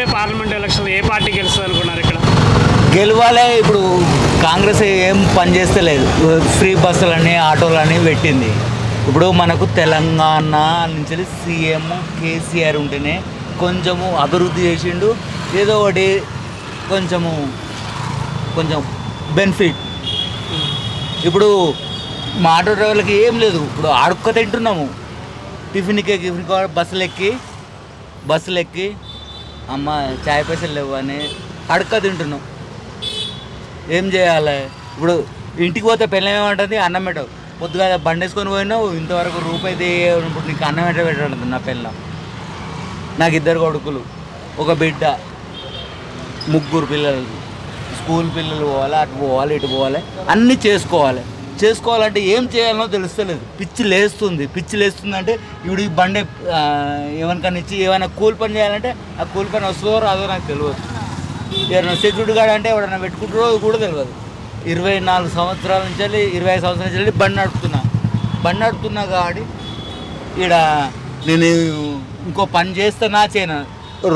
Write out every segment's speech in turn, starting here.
రాబోయే parliament election ఏ party గెలుస్తుంది అనుకున్నారు ఇక్కడ? గెలవాలే. ఇప్పుడు కాంగ్రెస్ ఏం పని చేస్తలేదు. ఫ్రీ బస్సులని ఆటోలని పెట్టింది. ఇప్పుడు మనకు తెలంగాణ నుంచి సీఎం కేసీఆర్ ఉంటేనే కొంచెము అభివృద్ధి చేసిండు. ఏదో ఒకటి కొంచెం బెనిఫిట్. ఇప్పుడు మా ఆటో డ్రైవర్లకి ఏం లేదు. ఇప్పుడు ఆడుక్క తింటున్నాము. టిఫిన్కి బస్సులు ఎక్కి అమ్మ చాయ్ పైసలు లేవు అని అడుక్క తింటున్నాం. ఏం చేయాలి? ఇప్పుడు ఇంటికి పోతే పెళ్ళం ఏమంటుంది, అన్నం పెట్టవు. పొద్దుగా బండి వేసుకొని పోయినావు, ఇంతవరకు రూపాయి ఇప్పుడు నీకు అన్నం పెట్టడం నా పిల్లం. నాకు 2 కొడుకులు, ఒక బిడ్డ, 3 పిల్లలు. స్కూల్ పిల్లలు పోవాలి, అటు పోవాలి, ఇటు పోవాలి, అన్నీ చేసుకోవాలంటే ఏం చేయాలనో తెలుస్తలేదు. పిచ్చి లేస్తుంది అంటే ఇప్పుడు ఈ బండి ఎవరికన్నా ఇచ్చి ఏమైనా కూలి పని చేయాలంటే ఆ కూలి పని వస్తుందో రాదో నాకు తెలియదు. ఎవరైనా సెక్యూరిటీ గార్డ్ అంటే ఎవరైనా పెట్టుకుంటారో కూడా తెలియదు. 24 సంవత్సరాల నుంచి 25 సంవత్సరాల నుంచి బండి నడుపుతున్నా కాబట్టి ఇక్కడ నేను ఇంకో పని చేస్తున్నా చేయను.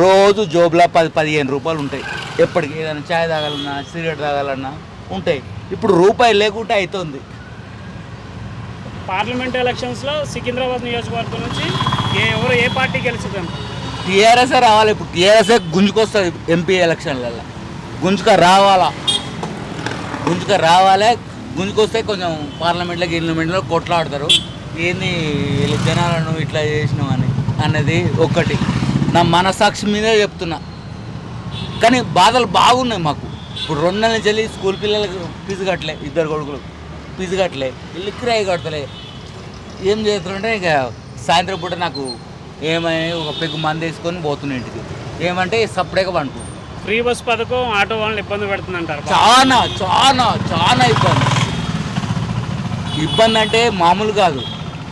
రోజు జోబులో 10-15 రూపాయలు ఉంటాయి. ఎప్పటికి ఏదైనా ఛాయ్ తాగాలన్నా సిగరెట్ తాగాలన్నా ఉంటాయి. ఇప్పుడు రూపాయి లేకుంటే అవుతుంది. పార్లమెంట్ ఎలక్షన్స్లో సికింద్రాబాద్ నియోజకవర్గం నుంచి ఏ పార్టీ గెలుస్తుంది? టీఆర్ఎస్ఏ రావాలి. ఇప్పుడు టీఆర్ఎస్ఏ గుంజుకొస్తుంది ఎంపీ ఎలక్షన్లలో. గుంజుకొస్తే కొంచెం గివర్నమెంట్లో కొట్లాడతారు. ఏంది జనాలను ఇట్లా చేసినాం అన్నది ఒక్కటి నా మనసాక్షి మీదే చెప్తున్నా. కానీ బాధలు బాగున్నాయి మాకు. ఇప్పుడు 2 నెలల నుంచి వెళ్ళి స్కూల్ పిల్లలకు ఫీజు కట్టలే, 2 కొడుకులు ఫీజు కట్టలే, ఇల్లు కిరాయి కట్టలే. ఏం చేస్తారంటే ఇక సాయంత్రం పూట నాకు ఒక పెగ్గు మంది వేసుకొని పోతున్నా ఇంటికి. ఏమంటే సపరేట్గా పండు. ఫ్రీ బస్ పథకం ఆటో వాళ్ళని ఇబ్బంది పెడుతుంది అంటారు. చాలా ఇబ్బంది అంటే మామూలు కాదు.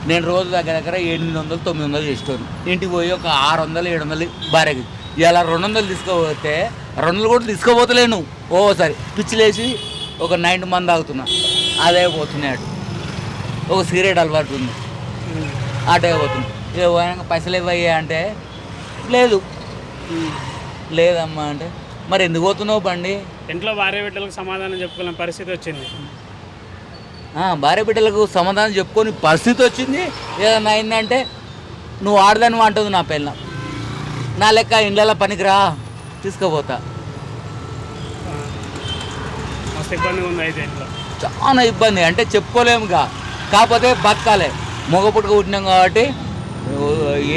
నేను రోజు దగ్గర 800-900 చేస్తాను. ఇంటికి పోయి ఒక 600-700 భార్యకి. ఇలా 200 తీసుకోపోతే 200 కూడా తీసుకోపోతలేను. ఓసారి పిచ్చిలేసి ఒక 9 మంది తాగుతున్నా, అదే పోతున్నాయి. ఒక సిగరెట్ అలవాటు ఉంది, అటే పోతుంది. పైసలు ఇవ్వయ్యా అంటే లేదమ్మా అంటే మరి ఎందుకు పోతున్నావు బండి? ఇంట్లో భార్య బిడ్డలకు సమాధానం చెప్పుకునే పరిస్థితి వచ్చింది. భార్య బిడ్డలకు సమాధానం చెప్పుకొని పరిస్థితి వచ్చింది. ఏదన్నా అయిందంటే నువ్వు ఆడదాని అంటుంది నా పిల్ల. నా లెక్క ఇండ్ల పనికిరా, తీసుకుపోతా. చాలా ఇబ్బంది అంటే చెప్పుకోలేముగా. కాకపోతే బతకాలి. మగపుట్టుకు పుట్టినాం కాబట్టి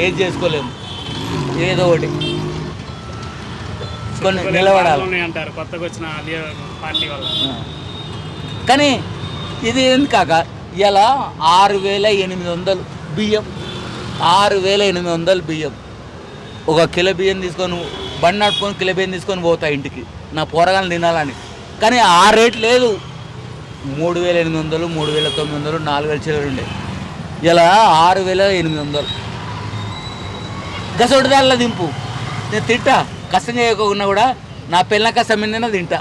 ఏది చేసుకోలేము. ఏదో ఒకటి నిలబడాలి అంటారు కొత్తగా వచ్చిన పార్టీ వల్ల. కానీ ఇది ఏంది కాక ఇలా 6,800 బియ్యం, 6,800 బియ్యం. ఒక కిలో బియ్యం తీసుకొని బండి నడుపుకొని కిలో బియ్యం తీసుకొని పోతా ఇంటికి నా పోరగాలను తినాలని. కానీ ఆ రేట్ లేదు. 3,800, 3,900, 4,000 చిల్లర ఉండే. ఇలా 6,800. గసొడిదాల్లో దింపు. నేను తింటా, కష్టం చేయకుండా కూడా నా పిల్ల కష్టం మీద తింటా.